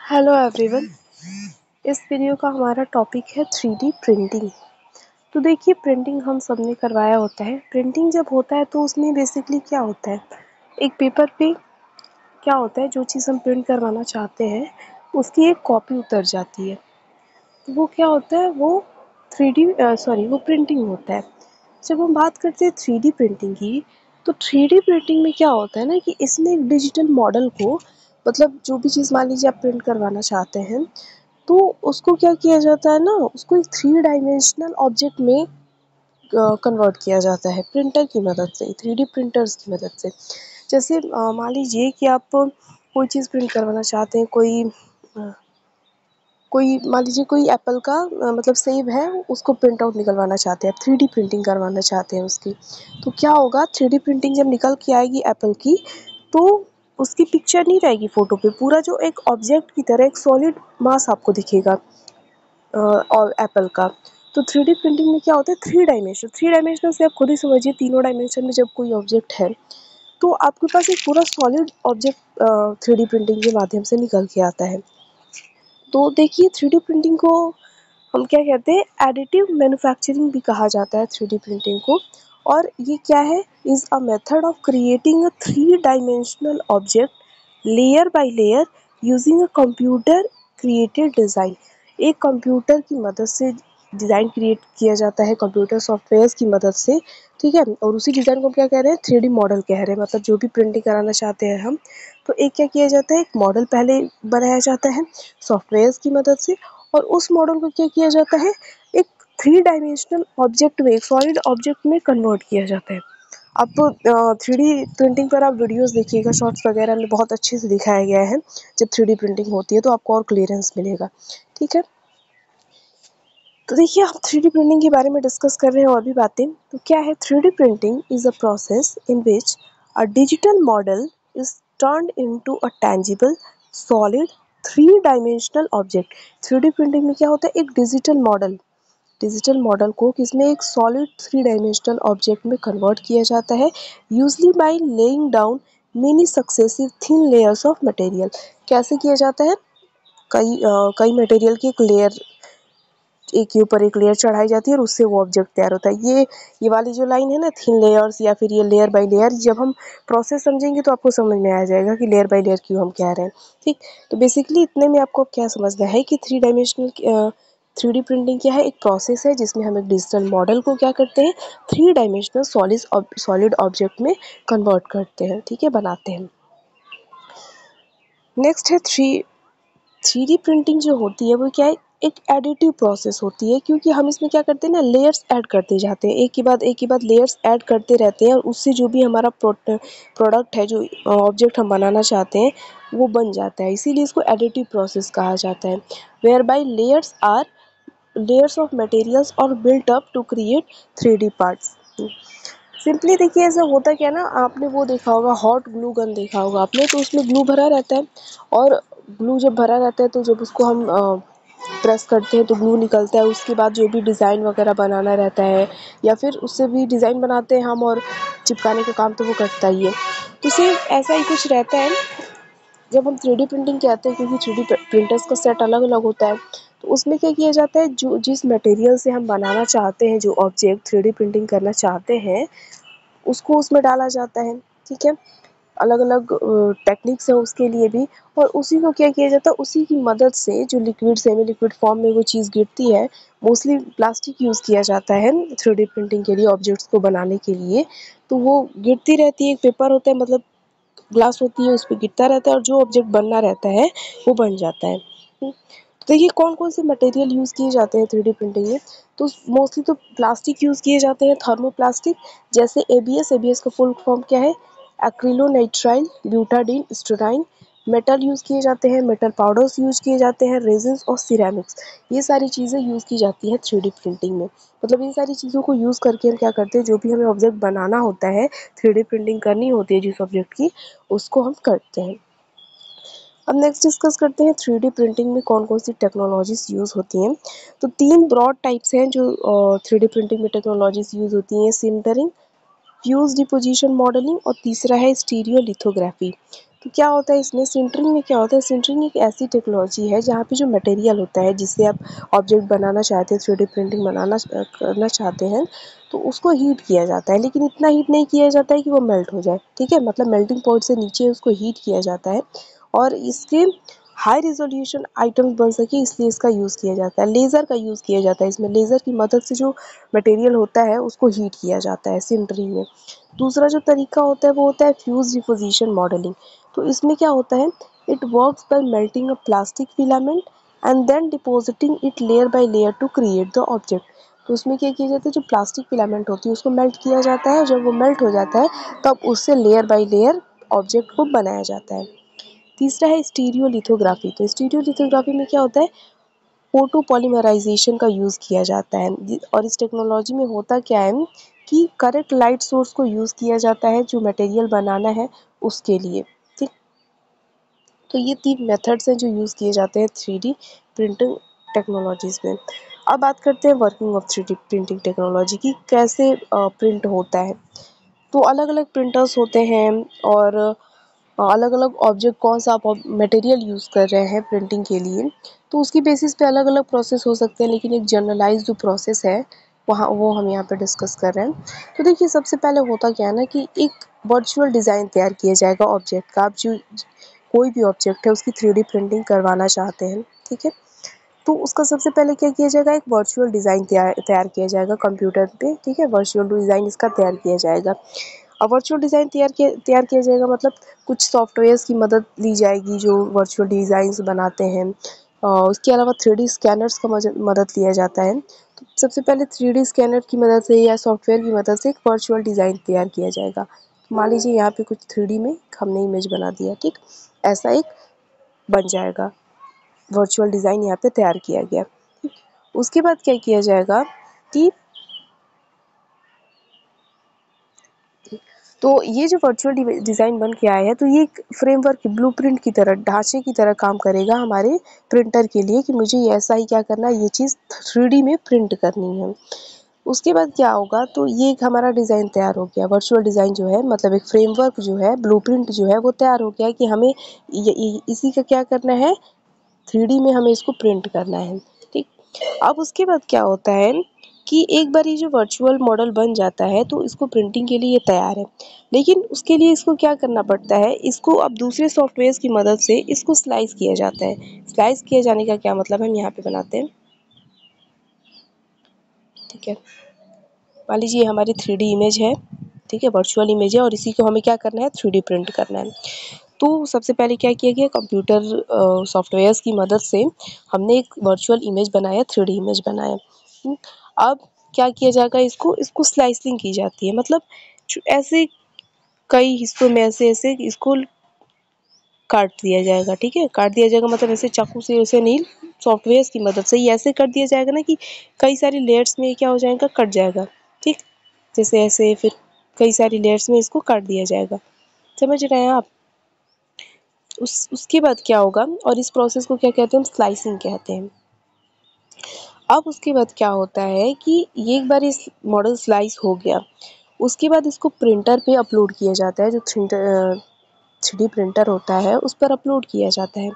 Hello everyone. इस video का हमारा टॉपिक है 3D प्रिंटिंग। तो देखिए, प्रिंटिंग हम सब ने करवाया होता है। प्रिंटिंग जब होता है तो उसमें बेसिकली क्या होता है, एक पेपर पे क्या होता है, जो चीज़ हम प्रिंट करवाना चाहते हैं उसकी एक कॉपी उतर जाती है। तो वो क्या होता है, वो 3D वो प्रिंटिंग होता है। जब हम बात करते हैं 3D प्रिंटिंग की, तो 3D प्रिंटिंग में क्या होता है ना कि इसमें एक डिजिटल मॉडल को, मतलब जो भी चीज़ मान लीजिए आप प्रिंट करवाना चाहते हैं, तो उसको क्या किया जाता है ना, उसको एक 3 डायमेंशनल ऑब्जेक्ट में कन्वर्ट किया जाता है प्रिंटर की मदद से, 3D प्रिंटर्स की मदद से। जैसे मान लीजिए कि आप कोई चीज़ प्रिंट करवाना चाहते हैं, कोई मान लीजिए कोई एप्पल का मतलब सेब है, उसको प्रिंट आउट निकलवाना चाहते हैं, आप 3D प्रिंटिंग करवाना चाहते हैं उसकी। तो क्या होगा, 3D प्रिंटिंग जब निकल के आएगी एप्पल की, तो उसकी पिक्चर नहीं रहेगी फ़ोटो पे, पूरा जो एक ऑब्जेक्ट की तरह एक सॉलिड मास आपको दिखेगा और एप्पल का। तो 3D प्रिंटिंग में क्या होता है, 3 डायमेंशनल से आप खुद ही समझिए, तीनों डायमेंशन में जब कोई ऑब्जेक्ट है तो आपके पास एक पूरा सॉलिड ऑब्जेक्ट 3D प्रिंटिंग के माध्यम से निकल के आता है। तो देखिए, 3D प्रिंटिंग को हम क्या कहते हैं, एडिटिव मैन्युफैक्चरिंग भी कहा जाता है 3D प्रिंटिंग को। और ये क्या है, is a method of creating a 3 dimensional object layer by layer using a computer created design. एक कंप्यूटर की मदद से डिज़ाइन क्रिएट किया जाता है, कंप्यूटर सॉफ्टवेयर्स की मदद से, ठीक है। और उसी डिज़ाइन को हम क्या कह रहे हैं, 3D मॉडल कह रहे हैं। मतलब जो भी प्रिंटिंग कराना चाहते हैं हम, तो एक क्या किया जाता है, एक मॉडल पहले बनाया जाता है सॉफ्टवेयर्स की मदद से, और उस मॉडल को क्या किया जाता है, एक 3 डायमेंशनल ऑब्जेक्ट में, एक सॉलिड ऑब्जेक्ट में कन्वर्ट किया जाता है। आप 3D प्रिंटिंग पर आप वीडियोस देखिएगा, शॉर्ट्स वगैरह में बहुत अच्छे से दिखाया गया है। जब 3D प्रिंटिंग होती है तो आपको और क्लियरेंस मिलेगा, ठीक है। तो देखिए, हम 3D प्रिंटिंग के बारे में डिस्कस कर रहे हैं और भी बातें। तो क्या है, 3D printing is a process in which a digital model is turned into a tangible solid 3 dimensional object. 3D printing में क्या होता है, एक डिजिटल मॉडल को किसमें, एक सॉलिड 3 डायमेंशनल ऑब्जेक्ट में कन्वर्ट किया जाता है, usually by laying down many successive thin layers of material. कैसे किया जाता है, कई मटेरियल की एक लेयर, एक के ऊपर एक लेयर चढ़ाई जाती है और उससे वो ऑब्जेक्ट तैयार होता है। ये वाली जो लाइन है ना, थिन लेयर्स या फिर ये लेयर बाय लेयर, जब हम प्रोसेस समझेंगे तो आपको समझ में आ जाएगा कि लेयर बाय लेयर क्यों हम कह रहे हैं, ठीक। तो बेसिकली इतने में आपको क्या समझना है कि 3D प्रिंटिंग क्या है, एक प्रोसेस है जिसमें हम एक डिजिटल मॉडल को क्या करते हैं, 3 डायमेंशनल सॉलिड ऑब्जेक्ट में कन्वर्ट करते हैं, ठीक है, बनाते हैं। नेक्स्ट है थ्री डी प्रिंटिंग जो होती है वो क्या है, एक एडिटिव प्रोसेस होती है, क्योंकि हम इसमें क्या करते हैं ना, लेयर्स ऐड करते जाते हैं, एक के बाद लेयर्स ऐड करते रहते हैं, और उससे जो भी हमारा प्रोडक्ट है, जो ऑब्जेक्ट हम बनाना चाहते हैं, वो बन जाता है। इसीलिए इसको एडिटिव प्रोसेस कहा जाता है, whereby layers of materials और built up to create 3D parts. Simply देखिए, ऐसा होता क्या ना, आपने वो देखा होगा, हॉट ग्लू गन देखा होगा आपने, तो उसमें ग्लू भरा रहता है, और ग्लू जब भरा रहता है तो जब उसको हम प्रेस करते हैं तो ग्लू निकलता है। उसके बाद जो भी डिज़ाइन वगैरह बनाना रहता है, या फिर उससे भी डिज़ाइन बनाते हैं हम, और चिपकाने का काम तो वो करता ही है। तो सेम ऐसा ही कुछ रहता है जब हम 3D प्रिंटिंग कहते हैं, क्योंकि 3D प्रिंटर्स का सेट अलग अलग होता है। तो उसमें क्या किया जाता है, जो जिस मटेरियल से हम बनाना चाहते हैं, जो ऑब्जेक्ट 3D प्रिंटिंग करना चाहते हैं, उसको उसमें डाला जाता है, ठीक है। अलग अलग टेक्निक्स है उसके लिए भी, और उसी को क्या किया जाता है, उसी की मदद से जो लिक्विड सेमी लिक्विड फॉर्म में वो चीज़ गिरती है। मोस्टली प्लास्टिक यूज़ किया जाता है 3D प्रिंटिंग के लिए, ऑब्जेक्ट्स को बनाने के लिए। तो वो गिरती रहती है, एक पेपर होता है, मतलब ग्लास होती है, उस पे गिरता रहता है, और जो ऑब्जेक्ट बनना रहता है वो बन जाता है। तो देखिए, कौन कौन से मटेरियल यूज़ किए जाते हैं 3D प्रिंटिंग में। तो मोस्टली तो प्लास्टिक यूज़ किए जाते हैं, थर्मोप्लास्टिक, जैसे एबीएस का फुल फॉर्म क्या है, एक्रिलोनाइट्राइल ब्यूटाडीन स्टेराइन। मेटल यूज़ किए जाते हैं, मेटल पाउडर्स यूज़ किए जाते हैं, रेजिन्स और सिरेमिक्स। ये सारी चीज़ें यूज़ की जाती हैं 3D प्रिंटिंग में। मतलब इन सारी चीज़ों को यूज़ करके हम क्या करते हैं, जो भी हमें ऑब्जेक्ट बनाना होता है, 3D प्रिंटिंग करनी होती है जिस ऑब्जेक्ट की, उसको हम करते हैं। अब नेक्स्ट डिस्कस करते हैं 3D प्रिंटिंग में कौन कौन सी टेक्नोलॉजीज यूज़ होती हैं। तो 3 ब्रॉड टाइप्स हैं जो 3D प्रिंटिंग में टेक्नोलॉजीज यूज़ होती हैं, सिंटरिंग, फ्यूज डिपोजिशन मॉडलिंग, और तीसरा है स्टीरियो लिथोग्राफी। तो क्या होता है इसमें सिंटरिंग में क्या होता है, सिंटरिंग एक ऐसी टेक्नोलॉजी है जहाँ पे जो मटेरियल होता है जिससे आप ऑब्जेक्ट बनाना चाहते हैं, 3D प्रिंटिंग करना चाहते हैं, तो उसको हीट किया जाता है, लेकिन इतना हीट नहीं किया जाता है कि वो मेल्ट हो जाए, ठीक है, मतलब मेल्टिंग पॉइंट से नीचे उसको हीट किया जाता है और इसके हाई रिजोल्यूशन आइटम्स बन सके इसलिए इसका यूज़ किया जाता है। लेज़र का यूज़ किया जाता है इसमें, लेज़र की मदद से जो मटेरियल होता है उसको हीट किया जाता है सिंटरिंग में। दूसरा जो तरीका होता है वो होता है फ्यूज़ डिपोजिशन मॉडलिंग। तो इसमें क्या होता है, it works by melting a plastic filament and then depositing it layer by layer to create the object. तो उसमें क्या किया जाता है, जो प्लास्टिक फिलामेंट होती है उसको मेल्ट किया जाता है, जब वो मेल्ट हो जाता है तब उससे लेयर बाय लेयर ऑब्जेक्ट को बनाया जाता है। तीसरा है स्टीरियोलिथोग्राफी। तो स्टीरियोलिथोग्राफी में क्या होता है, फोटो पॉलीमराइजेशन का यूज़ किया जाता है और इस टेक्नोलॉजी में होता क्या है कि करेक्ट लाइट सोर्स को यूज़ किया जाता है जो मटेरियल बनाना है उसके लिए, ठीक। तो ये 3 मेथड्स हैं जो यूज़ किए जाते हैं 3D प्रिंटिंग टेक्नोलॉजीज़ में। अब बात करते हैं working of 3D printing technology की, कैसे प्रिंट होता है। तो अलग-अलग प्रिंटर्स होते हैं और अलग-अलग ऑब्जेक्ट कौन सा आप मटेरियल यूज़ कर रहे हैं प्रिंटिंग के लिए, तो उसकी बेसिस पे अलग-अलग प्रोसेस हो सकते हैं, लेकिन एक जनरलाइज़्ड जो प्रोसेस है वहाँ वो हम यहाँ पे डिस्कस कर रहे हैं। तो देखिए सबसे पहले होता क्या है ना कि एक वर्चुअल डिज़ाइन तैयार किया जाएगा ऑब्जेक्ट का। आप जो कोई भी ऑब्जेक्ट है उसकी 3D प्रिंटिंग करवाना चाहते हैं, ठीक है? तो उसका सबसे पहले क्या किया जाएगा, एक वर्चुअल डिज़ाइन तैयार किया जाएगा कंप्यूटर पे, ठीक है? वर्चुअल डिज़ाइन इसका तैयार किया जाएगा। अब वर्चुअल डिज़ाइन तैयार किया जाएगा मतलब कुछ सॉफ्टवेयर्स की मदद ली जाएगी जो वर्चुअल डिज़ाइंस बनाते हैं। उसके अलावा 3D स्कैनर्स का मदद लिया जाता है। तो सबसे पहले 3D स्कैनर की मदद से या सॉफ्टवेयर की मदद से एक वर्चुअल डिज़ाइन तैयार किया जाएगा। मान लीजिए यहाँ पे कुछ 3D में हमने इमेज बना दिया, ठीक? ऐसा एक बन जाएगा, वर्चुअल डिज़ाइन यहाँ पे तैयार किया गया। उसके बाद क्या किया जाएगा कि तो ये जो वर्चुअल डिज़ाइन बन के आया है, तो ये एक फ्रेमवर्क ब्लूप्रिंट की तरह, ढांचे की तरह काम करेगा हमारे प्रिंटर के लिए कि मुझे ये ऐसा ही क्या करना है, ये चीज़ 3D में प्रिंट करनी है। उसके बाद क्या होगा, तो ये एक हमारा डिज़ाइन तैयार हो गया, वर्चुअल डिज़ाइन जो है मतलब एक फ्रेमवर्क जो है, ब्लूप्रिंट जो है वो तैयार हो गया है कि हमें इसी का क्या करना है, 3D में हमें इसको प्रिंट करना है, ठीक। अब उसके बाद क्या होता है कि एक बार ये जो वर्चुअल मॉडल बन जाता है तो इसको प्रिंटिंग के लिए ये तैयार है, लेकिन उसके लिए इसको क्या करना पड़ता है, इसको अब दूसरे सॉफ्टवेयर की मदद से इसको स्लाइस किया जाता है। स्लाइस किए जाने का क्या मतलब है, हम यहाँ पे बनाते हैं, ठीक है। मान लीजिए हमारी 3D इमेज है, ठीक है, वर्चुअल इमेज है और इसी को हमें क्या करना है, 3D प्रिंट करना है। तो सबसे पहले क्या किया गया, कंप्यूटर सॉफ्टवेयर्स की मदद से हमने एक वर्चुअल इमेज बनाया, 3D इमेज बनाया। अब क्या किया जाएगा, इसको इसको स्लाइसिंग की जाती है, मतलब ऐसे कई हिस्सों में ऐसे ऐसे इसको काट दिया जाएगा, ठीक है। काट दिया जाएगा मतलब ऐसे चाकू से ऐसे नहीं, सॉफ्टवेयर की मदद से ये ऐसे कर दिया जाएगा ना कि कई सारी लेयर्स में क्या हो जाएगा, कट जाएगा, ठीक। जैसे ऐसे फिर कई सारी लेयर्स में इसको काट दिया जाएगा, समझ रहे हैं आप। उसके बाद क्या होगा, और इस प्रोसेस को क्या कहते हैं, हम स्लाइसिंग कहते हैं। अब उसके बाद क्या होता है कि ये एक बार इस मॉडल स्लाइस हो गया, उसके बाद इसको प्रिंटर पे अपलोड किया जाता है, जो 3D प्रिंटर होता है उस पर अपलोड किया जाता है।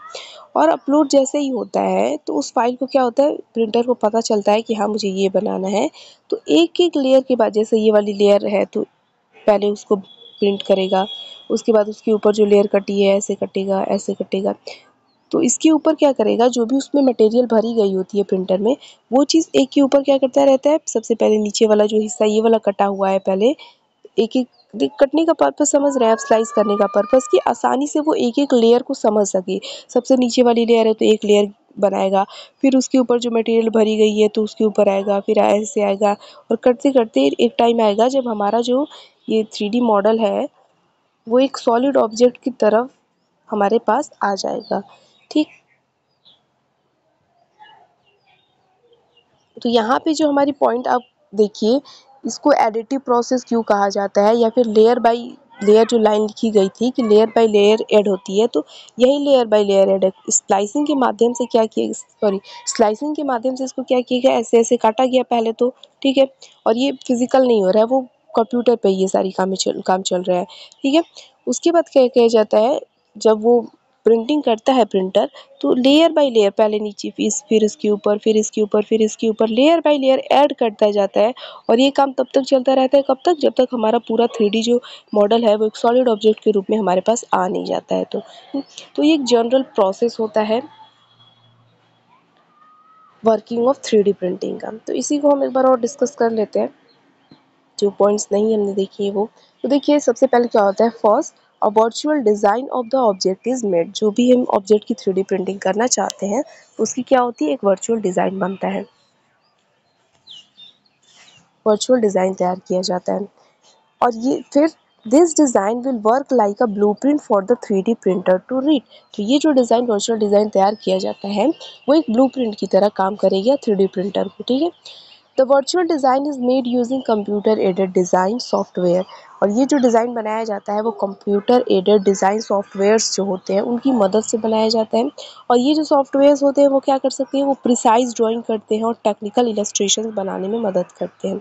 और अपलोड जैसे ही होता है तो उस फाइल को क्या होता है, प्रिंटर को पता चलता है कि हाँ मुझे ये बनाना है। तो एक एक लेयर के बाद, जैसे ये वाली लेयर है तो पहले उसको प्रिंट करेगा, उसके बाद उसके ऊपर जो लेयर कटी है ऐसे कटेगा, ऐसे कटेगा। तो इसके ऊपर क्या करेगा, जो भी उसमें मटेरियल भरी गई होती है प्रिंटर में, वो चीज़ एक के ऊपर क्या करता रहता है, सबसे पहले नीचे वाला जो हिस्सा ये वाला कटा हुआ है, पहले एक एक कटने का पर्पस समझ रहे हैं आप, स्लाइस करने का पर्पस कि आसानी से वो एक एक लेयर को समझ सके। सबसे नीचे वाली लेयर है तो एक लेयर बनाएगा, फिर उसके ऊपर जो मटेरियल भरी गई है तो उसके ऊपर आएगा, फिर ऐसे आएगा, और करते करते एक टाइम आएगा जब हमारा जो ये 3D मॉडल है वो एक सॉलिड ऑब्जेक्ट की तरफ हमारे पास आ जाएगा, ठीक। तो यहाँ पे जो हमारी पॉइंट आप देखिए, इसको एडिटिव प्रोसेस क्यों कहा जाता है, या फिर लेयर बाय लेयर जो लाइन लिखी गई थी कि लेयर बाय लेयर ऐड होती है, तो यही लेयर बाय लेयर ऐड है। स्प्लाइसिंग के माध्यम से क्या किया, सॉरी, स्लाइसिंग के माध्यम से इसको क्या किया गया, ऐसे ऐसे काटा गया पहले तो, ठीक है। और ये फिजिकल नहीं हो रहा है, वो कंप्यूटर पे ये सारी काम चल रहा है, ठीक है। उसके बाद क्या किया जाता है, जब वो प्रिंटिंग करता है प्रिंटर, तो लेयर बाय लेयर, पहले नीचे फिर इसके ऊपर, फिर इसके ऊपर, फिर इसके ऊपर, लेयर बाय लेयर ऐड करता जाता है। और ये काम तब तक चलता रहता है, कब तक, जब तक हमारा पूरा 3D जो मॉडल है वो एक सॉलिड ऑब्जेक्ट के रूप में हमारे पास आ नहीं जाता है। तो ये एक जनरल प्रोसेस होता है वर्किंग ऑफ 3D प्रिंटिंग का। तो इसी को हम एक बार और डिस्कस कर लेते हैं, जो पॉइंट्स नहीं हमने देखी है वो। तो देखिए सबसे पहले क्या होता है, first a virtual design of the object is made. जो भी हम ऑब्जेक्ट की 3D प्रिंटिंग करना चाहते हैं उसकी क्या होती है, एक वर्चुअल डिज़ाइन बनता है, वर्चुअल डिज़ाइन तैयार किया जाता है। और ये फिर this design will work like a blueprint for the 3D printer to read. तो ये जो डिज़ाइन, वर्चुअल डिज़ाइन तैयार किया जाता है वो एक ब्लूप्रिंट की तरह काम करेगा 3D प्रिंटर को, ठीक है। The virtual design is made using computer aided design software. और ये जो डिज़ाइन बनाया जाता है वो कंप्यूटर एडेड डिज़ाइन सॉफ्टवेयर्स जो होते हैं उनकी मदद से बनाया जाता है। और ये जो सॉफ्टवेयर्स होते हैं वो क्या कर सकते हैं, वो प्रिसाइज ड्राइंग करते हैं और टेक्निकल इलस्ट्रेशन बनाने में मदद करते हैं।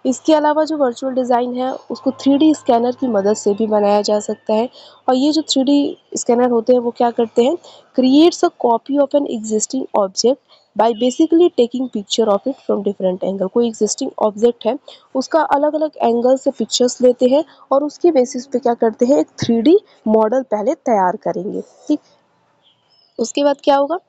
इसके अलावा जो वर्चुअल डिज़ाइन है उसको 3D स्कैनर की मदद से भी बनाया जा सकता है। और ये जो 3D स्कैनर होते हैं वो क्या करते हैं, creates a copy of an existing object by basically taking picture of it from different angle. कोई एग्जिस्टिंग ऑब्जेक्ट है उसका अलग अलग एंगल से पिक्चर्स लेते हैं और उसके बेसिस पे क्या करते हैं, एक 3D मॉडल पहले तैयार करेंगे, ठीक। उसके बाद क्या होगा,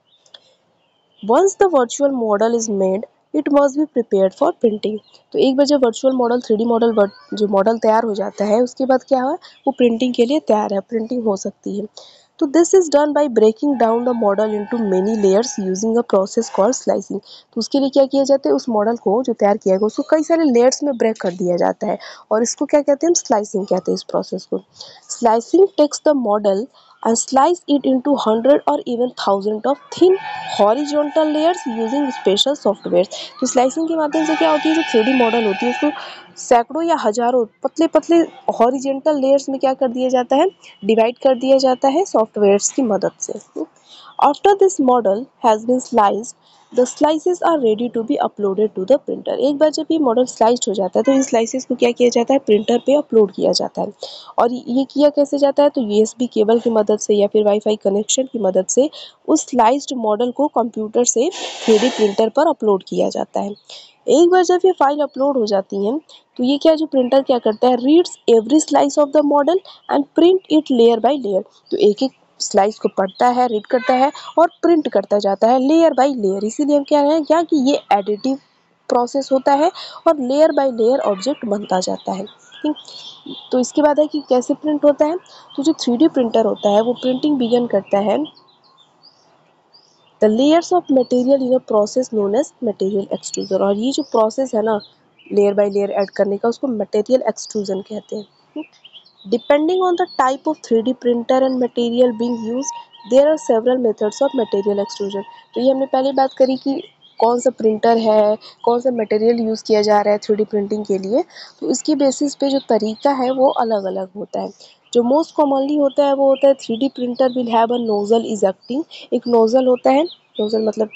once the virtual model is made it must be prepared for printing. तो एक बार जब वर्चुअल मॉडल 3D मॉडल जो मॉडल तैयार हो जाता है उसके बाद क्या है, वो प्रिंटिंग के लिए तैयार है, प्रिंटिंग हो सकती है। तो this is done by breaking down the model into many layers using a process called slicing. तो उसके लिए क्या किया जाता है, उस मॉडल को जो तैयार किया गया उसको कई सारे लेयर्स में ब्रेक कर दिया जाता है और इसको क्या कहते हैं, हम स्लाइसिंग कहते हैं इस प्रोसेस को। Slicing takes the model and slice it into hundred or even thousand of thin horizontal layers using special software। तो स्लाइसिंग के माध्यम से क्या होती है, जो 3D मॉडल होती है उसको सैकड़ों या हजारों पतले पतले हॉरिजेंटल लेयर्स में क्या कर दिया जाता है, डिवाइड कर दिया जाता है सॉफ्टवेयर्स की मदद से। After this model has been sliced the slices are ready to be uploaded to the printer. एक बार जब ये मॉडल स्लाइस्ड हो जाता है तो इन स्लाइसेस को क्या किया जाता है, प्रिंटर पे अपलोड किया जाता है। और ये किया कैसे जाता है, तो यूएसबी केबल की मदद से या फिर वाईफाई कनेक्शन की मदद से उस स्लाइस्ड मॉडल को कंप्यूटर से 3D प्रिंटर पर अपलोड किया जाता है। एक बार जब ये फाइल अपलोड हो जाती है तो ये क्या, जो प्रिंटर क्या करता है, reads every slice of the model and print it layer by layer. तो एक एक स्लाइस को पढ़ता है, रीड करता है और प्रिंट करता जाता है लेयर बाय लेयर। इसीलिए हम कह रहे हैं क्या कि ये एडिटिव प्रोसेस होता है और लेयर बाय लेयर ऑब्जेक्ट बनता जाता है, ठीक। तो इसके बाद है कि कैसे प्रिंट होता है, तो जो 3D प्रिंटर होता है वो प्रिंटिंग बिगिन करता है the layers of material in a process known as material extrusion. और ये जो प्रोसेस है ना लेयर बाय लेयर ऐड करने का, उसको मटेरियल एक्सट्रूजन कहते हैं। Depending on the type of 3D printer and material being used there are several methods of material extrusion. तो ये हमने पहले बात करी कि कौन सा प्रिंटर है, कौन सा मटेरियल यूज़ किया जा रहा है 3D प्रिंटिंग के लिए, तो इसके बेसिस पे जो तरीका है वो अलग अलग होता है। जो मोस्ट कॉमनली होता है वो होता है 3D printer will have a nozzle ejecting. एक नोजल होता है, नोजल मतलब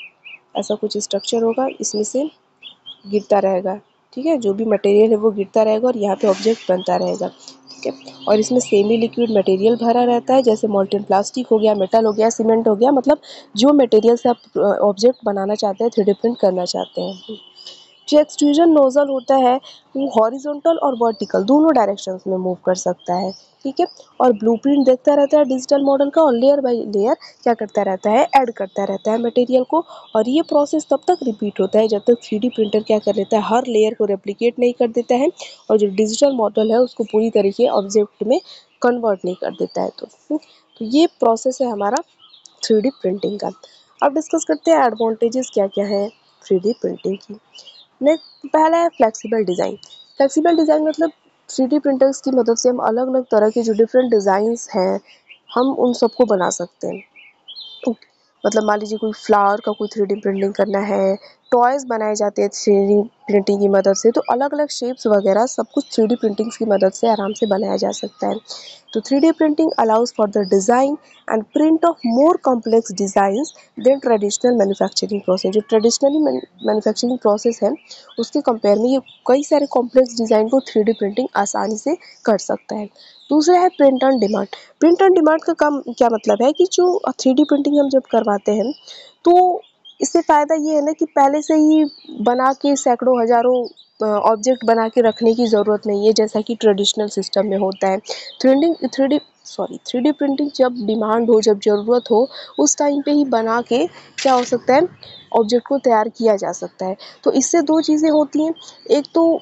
ऐसा कुछ स्ट्रक्चर होगा, इसमें से गिरता रहेगा, ठीक है, जो भी मटेरियल है वो गिरता रहेगा और यहाँ पे ऑब्जेक्ट बनता रहेगा, ठीक है। और इसमें सेमी लिक्विड मटेरियल भरा रहता है, जैसे मोल्टेन प्लास्टिक हो गया, मेटल हो गया, सीमेंट हो गया, मतलब जो मटेरियल से आप ऑब्जेक्ट बनाना चाहते हैं, 3D प्रिंट करना चाहते हैं। जो एक्सट्रूजन नोजल होता है वो हॉरिजॉन्टल और वर्टिकल दोनों डायरेक्शंस में मूव कर सकता है, ठीक है। और ब्लूप्रिंट देखता रहता है डिजिटल मॉडल का और लेयर बाय लेयर क्या करता रहता है, ऐड करता रहता है मटेरियल को। और ये प्रोसेस तब तक रिपीट होता है जब तक 3D प्रिंटर क्या कर लेता है, हर लेयर को रेप्लिकेट नहीं कर देता है और जो डिजिटल मॉडल है उसको पूरी तरीके ऑब्जेक्ट में कन्वर्ट नहीं कर देता है। तो ये प्रोसेस है हमारा 3D प्रिंटिंग का। अब डिस्कस करते हैं एडवांटेजेस क्या क्या है 3D प्रिंटिंग की। नेक्स्ट पहला है फ्लेक्सिबल डिज़ाइन। फ्लेक्सिबल डिज़ाइन मतलब 3D प्रिंटर्स की मदद से हम अलग अलग तरह के जो डिफरेंट डिज़ाइंस हैं हम उन सबको बना सकते हैं। मतलब मान लीजिए कोई फ्लावर का कोई 3D प्रिंटिंग करना है टॉयज़ बनाए जाते हैं 3D प्रिंटिंग की मदद से, तो अलग अलग शेप्स वगैरह सब कुछ 3D प्रिंटिंग्स की मदद से आराम से बनाया जा सकता है। तो 3D printing allows for the design and print of more complex designs than traditional manufacturing process. जो ट्रेडिशनली मैन्युफैक्चरिंग प्रोसेस है उसके कंपेयर में ये कई सारे कॉम्प्लेक्स डिज़ाइन को 3D प्रिंटिंग आसानी से कर सकता है। दूसरा है print on demand. Print on demand का काम क्या मतलब है कि जो 3D प्रिंटिंग हम जब करवाते हैं तो इससे फ़ायदा ये है ना कि पहले से ही बना के सैकड़ों हज़ारों ऑब्जेक्ट बना के रखने की ज़रूरत नहीं है, जैसा कि ट्रेडिशनल सिस्टम में होता है। 3D प्रिंटिंग जब डिमांड हो, जब ज़रूरत हो, उस टाइम पे ही बना के क्या हो सकता है, ऑब्जेक्ट को तैयार किया जा सकता है। तो इससे 2 चीज़ें होती हैं, एक तो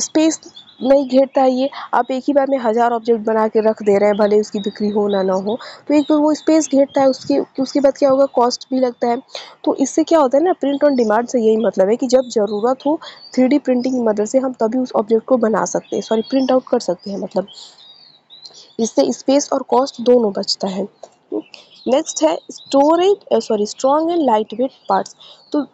स्पेस नहीं घेरता है ये, आप एक ही बार में हज़ार ऑब्जेक्ट बना के रख दे रहे हैं, भले उसकी बिक्री हो ना हो। तो एक तो वो स्पेस घेरता है, उसके बाद क्या होगा, कॉस्ट भी लगता है। तो इससे क्या होता है ना, प्रिंट ऑन डिमांड से यही मतलब है कि जब ज़रूरत हो 3D प्रिंटिंग की मदद से हम तभी उस ऑब्जेक्ट को बना सकते हैं, सॉरी प्रिंट आउट कर सकते हैं मतलब। इससे स्पेस और कॉस्ट दोनों बचता है। नेक्स्ट है strong and lightweight parts. तो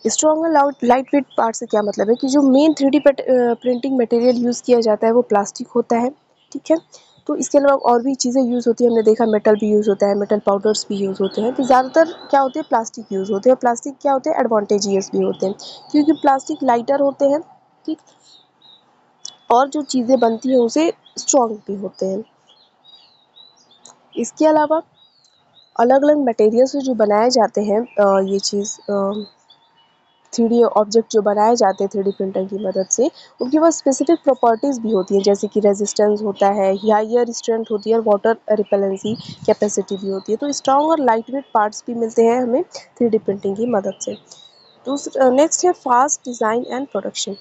strong and lightweight part से क्या मतलब है कि जो main 3D printing material use किया जाता है वो प्लास्टिक होता है, ठीक है। तो इसके अलावा और भी चीज़ें यूज़ होती है, हमने देखा मेटल भी यूज़ होता है, मेटल पाउडर्स भी यूज़ होते हैं। तो ज़्यादातर क्या होते हैं, प्लास्टिक यूज़ होते हैं। प्लास्टिक क्या होते हैं, एडवांटेजियस भी होते हैं क्योंकि प्लास्टिक लाइटर होते हैं, ठीक, और जो चीज़ें बनती हैं उसे स्ट्रॉन्ग भी होते हैं। इसके अलावा अलग अलग मटेरियल से जो बनाए जाते हैं ये चीज़ 3D ऑब्जेक्ट जो बनाए जाते हैं 3D प्रिंटर की मदद से, उनके पास स्पेसिफिक प्रॉपर्टीज़ भी होती हैं, जैसे कि रेजिस्टेंस होता है, हायर स्ट्रेंथ होती है और वाटर रिपेलेंसी कैपेसिटी भी होती है। तो स्ट्रॉन्ग और लाइट वेट पार्ट्स भी मिलते हैं हमें 3D प्रिंटिंग की मदद से। दूसरा नेक्स्ट है fast design and production.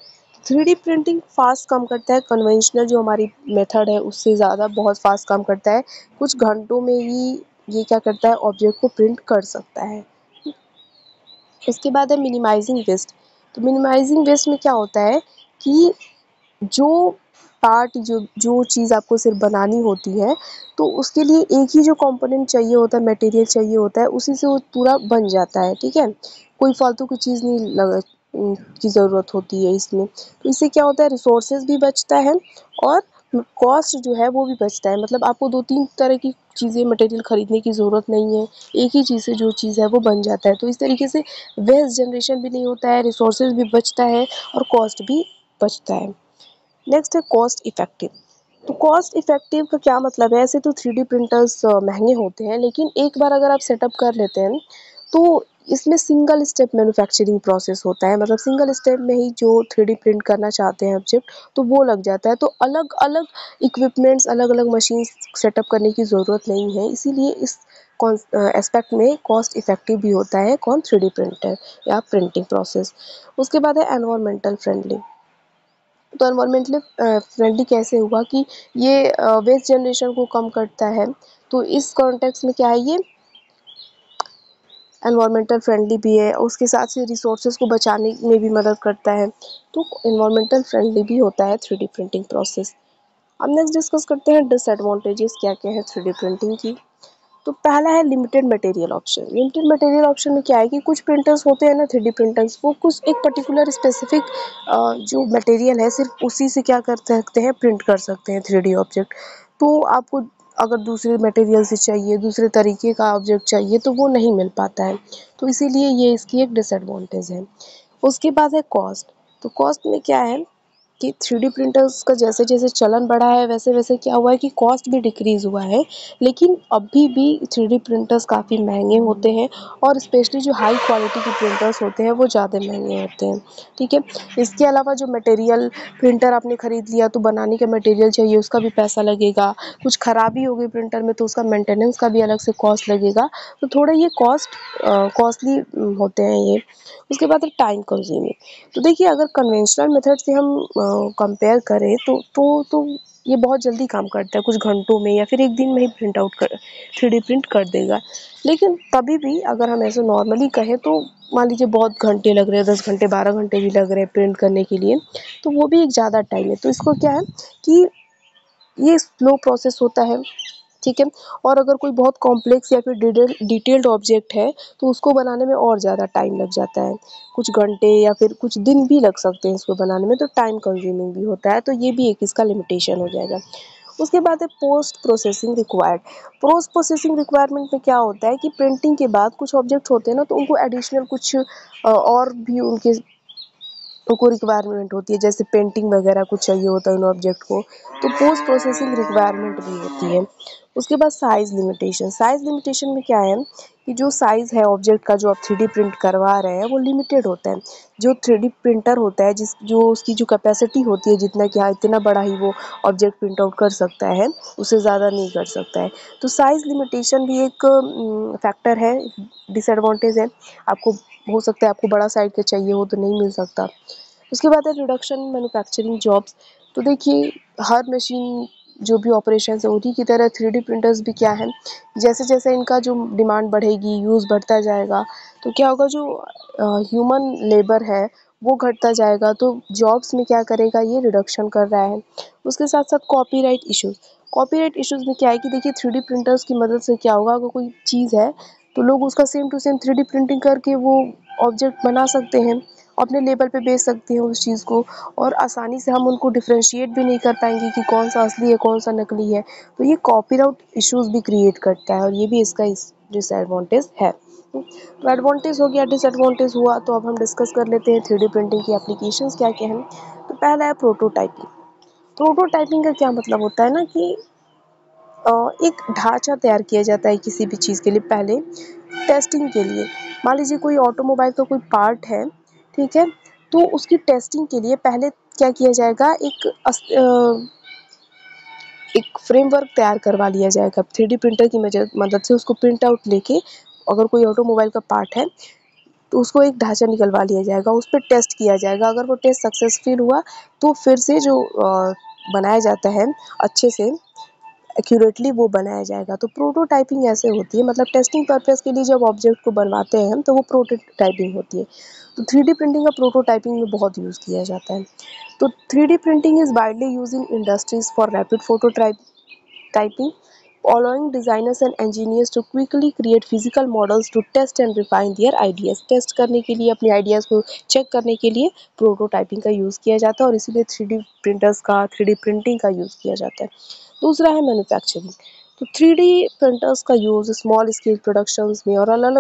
3D printing fast काम करता है, कन्वेंशनल जो हमारी मेथड है उससे ज़्यादा बहुत फास्ट काम करता है। कुछ घंटों में ही ये क्या करता है, ऑब्जेक्ट को प्रिंट कर सकता है। इसके बाद है मिनिमाइजिंग वेस्ट। तो मिनिमाइजिंग वेस्ट में क्या होता है कि जो पार्ट जो जो चीज़ आपको सिर्फ बनानी होती है तो उसके लिए एक ही जो कंपोनेंट चाहिए होता है, मटेरियल चाहिए होता है, उसी से वो पूरा बन जाता है, ठीक है। कोई फालतू की चीज़ नहीं की ज़रूरत होती है इसमें। तो इससे क्या होता है, रिसोर्सेज भी बचता है और कॉस्ट जो है वो भी बचता है। मतलब आपको 2-3 तरह की चीज़ें मटेरियल खरीदने की ज़रूरत नहीं है, एक ही चीज़ से जो चीज़ है वो बन जाता है। तो इस तरीके से वेस्ट जनरेशन भी नहीं होता है, रिसोर्सेज भी बचता है और कॉस्ट भी बचता है। नेक्स्ट है कॉस्ट इफ़ेक्टिव। तो कॉस्ट इफ़ेक्टिव का क्या मतलब है, ऐसे तो 3D प्रिंटर्स महंगे होते हैं, लेकिन एक बार अगर आप सेटअप कर लेते हैं तो इसमें सिंगल स्टेप मैन्युफैक्चरिंग प्रोसेस होता है। मतलब सिंगल स्टेप में ही जो 3D प्रिंट करना चाहते हैं ऑब्जेक्ट तो वो लग जाता है। तो अलग अलग इक्विपमेंट्स, अलग अलग मशीन्स सेटअप करने की ज़रूरत नहीं है, इसीलिए इस एस्पेक्ट में कॉस्ट इफ़ेक्टिव भी होता है 3D प्रिंटर या प्रिंटिंग प्रोसेस। उसके बाद है एनवायरमेंटल फ्रेंडली। तो एनवायरमेंटली फ्रेंडली कैसे हुआ कि ये वेस्ट जनरेशन को कम करता है। तो इस कॉन्टेक्स्ट में क्या है, ये एनवायरमेंटल फ्रेंडली भी है, उसके साथ से रिसोर्सेज को बचाने में भी मदद करता है। तो एनवायरमेंटल फ्रेंडली भी होता है 3D प्रिंटिंग प्रोसेस। अब नेक्स्ट डिस्कस करते हैं डिसएडवांटेजेस क्या क्या है 3D प्रिंटिंग की। तो पहला है limited material option. Limited material option में क्या है कि कुछ प्रिंटर्स होते हैं ना 3D प्रिंटर्स, वो कुछ एक पर्टिकुलर स्पेसिफिक जो मटेरियल है सिर्फ उसी से क्या कर सकते हैं, प्रिंट कर सकते हैं 3D ऑब्जेक्ट। तो आपको अगर दूसरे मटेरियल से चाहिए, दूसरे तरीके का ऑब्जेक्ट चाहिए तो वो नहीं मिल पाता है। तो इसीलिए ये इसकी एक डिसएडवांटेज है। उसके बाद है कॉस्ट। तो कॉस्ट में क्या है कि 3D प्रिंटर्स का जैसे जैसे चलन बढ़ा है वैसे वैसे क्या हुआ है कि कॉस्ट भी डिक्रीज़ हुआ है, लेकिन अभी भी 3D प्रिंटर्स काफ़ी महंगे होते हैं और स्पेशली जो हाई क्वालिटी के प्रिंटर्स होते हैं वो ज़्यादा महंगे होते हैं, ठीक है। इसके अलावा जो मटेरियल, प्रिंटर आपने ख़रीद लिया तो बनाने का मटेरियल चाहिए, उसका भी पैसा लगेगा। कुछ ख़राबी हो गई प्रिंटर में तो उसका मेंटेनेंस का भी अलग से कॉस्ट लगेगा। तो थोड़ा ये कॉस्टली होते हैं ये। उसके बाद है टाइम कंज्यूमिंग। तो देखिए अगर कन्वेंशनल मेथड से हम कंपेयर करें तो ये बहुत जल्दी काम करता है, कुछ घंटों में या फिर एक दिन में ही प्रिंट आउट कर 3D प्रिंट कर देगा। लेकिन तभी भी अगर हम ऐसे नॉर्मली कहें तो मान लीजिए बहुत घंटे लग रहे हैं, 10 घंटे 12 घंटे भी लग रहे हैं प्रिंट करने के लिए, तो वो भी एक ज़्यादा टाइम है। तो इसको क्या है कि ये स्लो प्रोसेस होता है, ठीक है। और अगर कोई बहुत कॉम्प्लेक्स या फिर डिटेल्ड ऑब्जेक्ट है तो उसको बनाने में और ज़्यादा टाइम लग जाता है, कुछ घंटे या फिर कुछ दिन भी लग सकते हैं इसको बनाने में, तो टाइम कंज्यूमिंग भी होता है, तो ये भी एक इसका लिमिटेशन हो जाएगा। उसके बाद है post processing required. Post processing requirement में क्या होता है कि प्रिंटिंग के बाद कुछ ऑब्जेक्ट होते हैं ना, तो उनको एडिशनल कुछ और भी उनको रिक्वायरमेंट होती है, जैसे पेंटिंग वगैरह कुछ चाहिए होता है उन ऑब्जेक्ट को, तो पोस्ट प्रोसेसिंग रिक्वायरमेंट भी होती है। उसके बाद साइज़ लिमिटेशन। साइज़ लिमिटेशन में क्या है कि जो साइज़ है ऑब्जेक्ट का जो आप 3D प्रिंट करवा रहे हैं वो लिमिटेड होता है। जो 3D प्रिंटर होता है जो उसकी जो कैपेसिटी होती है जितना कि हाँ इतना बड़ा ही वो ऑब्जेक्ट प्रिंट आउट कर सकता है, उससे ज़्यादा नहीं कर सकता है। तो साइज़ लिमिटेशन भी एक फैक्टर है, डिसएडवांटेज है। आपको हो सकता है आपको बड़ा साइज़ का चाहिए हो तो नहीं मिल सकता। उसके बाद है रिडक्शन मैन्युफैक्चरिंग जॉब्स। तो देखिए हर मशीन जो भी ऑपरेशन है उन्हीं की तरह 3D प्रिंटर्स भी क्या है, जैसे जैसे इनका जो डिमांड बढ़ेगी, यूज़ बढ़ता जाएगा, तो क्या होगा जो ह्यूमन लेबर है वो घटता जाएगा, तो जॉब्स में क्या करेगा, ये रिडक्शन कर रहा है। उसके साथ साथ कॉपीराइट इश्यूज़। कॉपीराइट इश्यूज़ में क्या है कि देखिए 3D प्रिंटर्स की मदद से क्या होगा, अगर कोई चीज़ है तो लोग उसका same to same 3D printing करके वो ऑब्जेक्ट बना सकते हैं, अपने लेवल पे बेच सकते हैं उस चीज़ को, और आसानी से हम उनको डिफरेंशिएट भी नहीं कर पाएंगे कि कौन सा असली है कौन सा नकली है। तो ये कॉपीराइट इश्यूज़ भी क्रिएट करता है, और ये भी इसका डिसएडवांटेज है। तो एडवांटेज हो गया, डिसएडवांटेज हुआ, तो अब हम डिस्कस कर लेते हैं 3D प्रिंटिंग की एप्लीकेशंस क्या क्या हैं। तो पहला है प्रोटोटाइपिंग। प्रोटोटाइपिंग का क्या मतलब होता है ना कि एक ढांचा तैयार किया जाता है किसी भी चीज़ के लिए पहले टेस्टिंग के लिए। मान लीजिए कोई ऑटोमोबाइल का कोई पार्ट है, ठीक है? तो उसकी टेस्टिंग के लिए पहले क्या किया जाएगा, एक फ्रेमवर्क तैयार करवा लिया जाएगा 3D प्रिंटर की मदद से, उसको प्रिंट आउट लेके अगर कोई ऑटोमोबाइल का पार्ट है तो उसको एक ढांचा निकलवा लिया जाएगा, उस पे टेस्ट किया जाएगा। अगर वो टेस्ट सक्सेसफुल हुआ तो फिर से जो बनाया जाता है अच्छे से एक्यूरेटली वो बनाया जाएगा। तो प्रोटोटाइपिंग ऐसे होती है, मतलब टेस्टिंग पर्पस के लिए जब ऑब्जेक्ट को बनवाते हैं हम तो वो प्रोटोटाइपिंग होती है। तो 3D प्रिंटिंग का प्रोटोटाइपिंग में बहुत यूज़ किया जाता है। तो 3D printing is widely used in industries for rapid typing, allowing designers and engineers to quickly create physical models to test and refine their ideas। Test करने के लिए, अपने आइडियाज़ को चेक करने के लिए प्रोटोटाइपिंग का यूज़ किया जाता है, और इसीलिए 3D प्रिंटर्स का 3D प्रिंटिंग का यूज़ किया जाता है। दूसरा है मैन्युफैक्चरिंग। तो 3D प्रिंटर्स का यूज़ स्मॉल स्केल प्रोडक्शंस में और अलग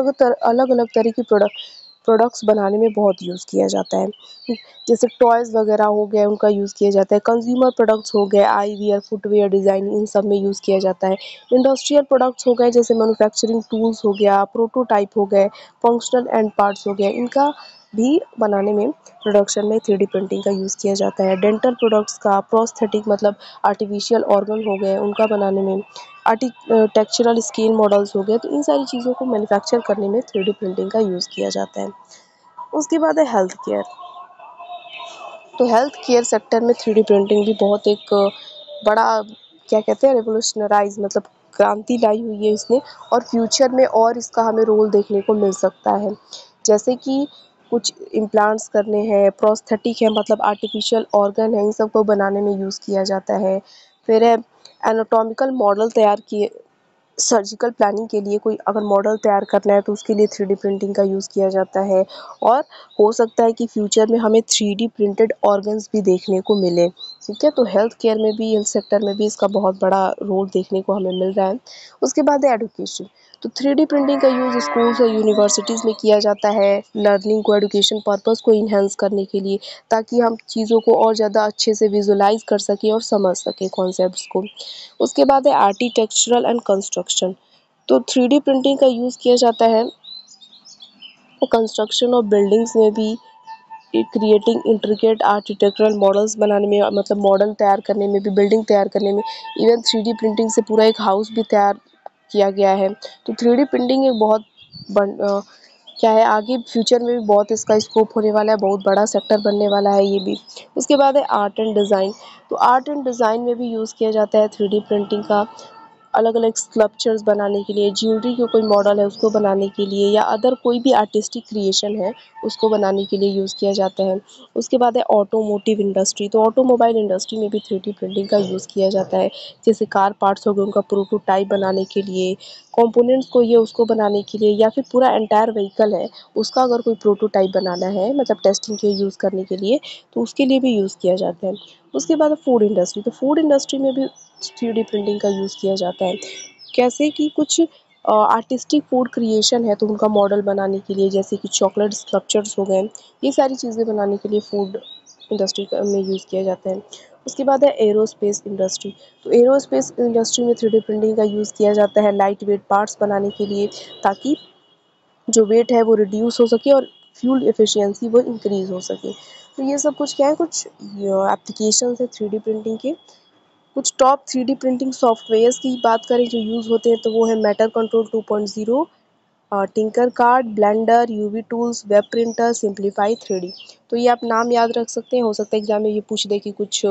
अलग तरह की प्रोडक्ट्स बनाने में बहुत यूज़ किया जाता है। जैसे टॉयज़ वगैरह हो गए उनका यूज़ किया जाता है, कंज्यूमर प्रोडक्ट्स हो गए, आईवियर, फुटवियर डिज़ाइन, इन सब में यूज़ किया जाता है। इंडस्ट्रियल प्रोडक्ट्स हो गए जैसे मैन्युफैक्चरिंग टूल्स हो गया, प्रोटोटाइप हो गए, फंक्शनल एंड पार्ट्स हो गए, इनका भी बनाने में प्रोडक्शन में 3D प्रिंटिंग का यूज़ किया जाता है। डेंटल प्रोडक्ट्स का, प्रोस्थेटिक मतलब आर्टिफिशियल ऑर्गन हो गए उनका बनाने में, टेक्सचरल स्केल मॉडल्स हो गए, तो इन सारी चीज़ों को मैन्युफैक्चर करने में 3D प्रिंटिंग का यूज़ किया जाता है। उसके बाद है हेल्थ केयर। तो हेल्थ केयर सेक्टर में 3D प्रिंटिंग भी बहुत एक बड़ा क्या कहते हैं रेवोल्यूशनराइज मतलब क्रांति लाई हुई है इसने, और फ्यूचर में और इसका हमें रोल देखने को मिल सकता है। जैसे कि कुछ इम्प्लांट्स करने हैं, प्रोस्थेटिक है मतलब आर्टिफिशियल ऑर्गन है, इन सब को बनाने में यूज़ किया जाता है। फिर है एनाटॉमिकल मॉडल तैयार किए, सर्जिकल प्लानिंग के लिए कोई अगर मॉडल तैयार करना है तो उसके लिए 3D प्रिंटिंग का यूज़ किया जाता है, और हो सकता है कि फ्यूचर में हमें 3D प्रिंटेड ऑर्गन्स भी देखने को मिले। ठीक है, तो हेल्थ केयर में भी, हेल्थ सेक्टर में भी इसका बहुत बड़ा रोल देखने को हमें मिल रहा है। उसके बाद है एजुकेशन। तो 3D प्रिंटिंग का यूज़ स्कूल्स और यूनिवर्सिटीज़ में किया जाता है लर्निंग को, एजुकेशन पर्पस को इन्हेंस करने के लिए, ताकि हम चीज़ों को और ज़्यादा अच्छे से विजुलाइज कर सकें और समझ सकें कॉन्सेप्ट्स को। उसके बाद है आर्किटेक्चरल एंड कंस्ट्रक्शन। तो 3D प्रिंटिंग का यूज़ किया जाता है कंस्ट्रक्शन और बिल्डिंग्स में भी, क्रिएटिंग इंट्रिकेट आर्किटेक्चरल मॉडल्स बनाने में, मतलब मॉडल तैयार करने में भी, बिल्डिंग तैयार करने में। इवन 3D प्रिंटिंग से पूरा एक हाउस भी तैयार किया गया है। तो 3D प्रिंटिंग एक बहुत क्या है, आगे फ्यूचर में भी बहुत इसका स्कोप होने वाला है, बहुत बड़ा सेक्टर बनने वाला है ये भी। उसके बाद है आर्ट एंड डिज़ाइन। तो आर्ट एंड डिज़ाइन में भी यूज़ किया जाता है 3D प्रिंटिंग का। अलग अलग स्कल्पचर्स बनाने के लिए, ज्वेलरी के कोई मॉडल है उसको बनाने के लिए, या अदर कोई भी आर्टिस्टिक क्रिएशन है उसको बनाने के लिए यूज़ किया जाता है। उसके बाद है ऑटोमोटिव इंडस्ट्री। तो ऑटोमोबाइल इंडस्ट्री में भी 3D प्रिंटिंग का यूज़ किया जाता है। जैसे कार पार्ट्स हो गए, उनका प्रोटोटाइप बनाने के लिए, कंपोनेंट्स को ये उसको बनाने के लिए, या फिर पूरा एंटायर व्हीकल है उसका अगर कोई प्रोटोटाइप बनाना है, मतलब टेस्टिंग के यूज़ करने के लिए, तो उसके लिए भी यूज़ किया जाता है। उसके बाद फूड इंडस्ट्री। तो फूड इंडस्ट्री में भी 3D प्रिंटिंग का यूज़ किया जाता है। कैसे कि कुछ आर्टिस्टिक फूड क्रिएशन है तो उनका मॉडल बनाने के लिए, जैसे कि चॉकलेट स्कल्पचर्स हो गए, ये सारी चीज़ें बनाने के लिए फूड इंडस्ट्री में यूज़ किया जाता है। उसके बाद है एरोस्पेस इंडस्ट्री। तो एरोस्पेस इंडस्ट्री में 3D प्रिंटिंग का यूज़ किया जाता है लाइट वेट पार्ट्स बनाने के लिए, ताकि जो वेट है वो रिड्यूस हो सके और फ्यूल एफिशिएंसी वो इंक्रीज़ हो सके। तो ये सब कुछ क्या है, कुछ एप्लीकेशंस है 3D प्रिंटिंग के। कुछ टॉप 3D प्रिंटिंग सॉफ्टवेयर्स की बात करें जो यूज़ होते हैं, तो वो है MatterControl 2.0, Tinkercad, Blender, UV tools, web printer, Simplify 3D। तो ये आप नाम याद रख सकते हैं। हो सकता है एग्जाम में ये पूछ दे कि कुछ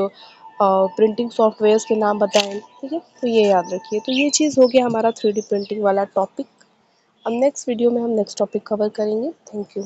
प्रिंटिंग सॉफ्टवेयर्स के नाम बताएं, ठीक है, तो ये याद रखिए। तो ये चीज़ हो गया हमारा 3D प्रिंटिंग वाला टॉपिक। अब नेक्स्ट वीडियो में हम नेक्स्ट टॉपिक कवर करेंगे। Thank you.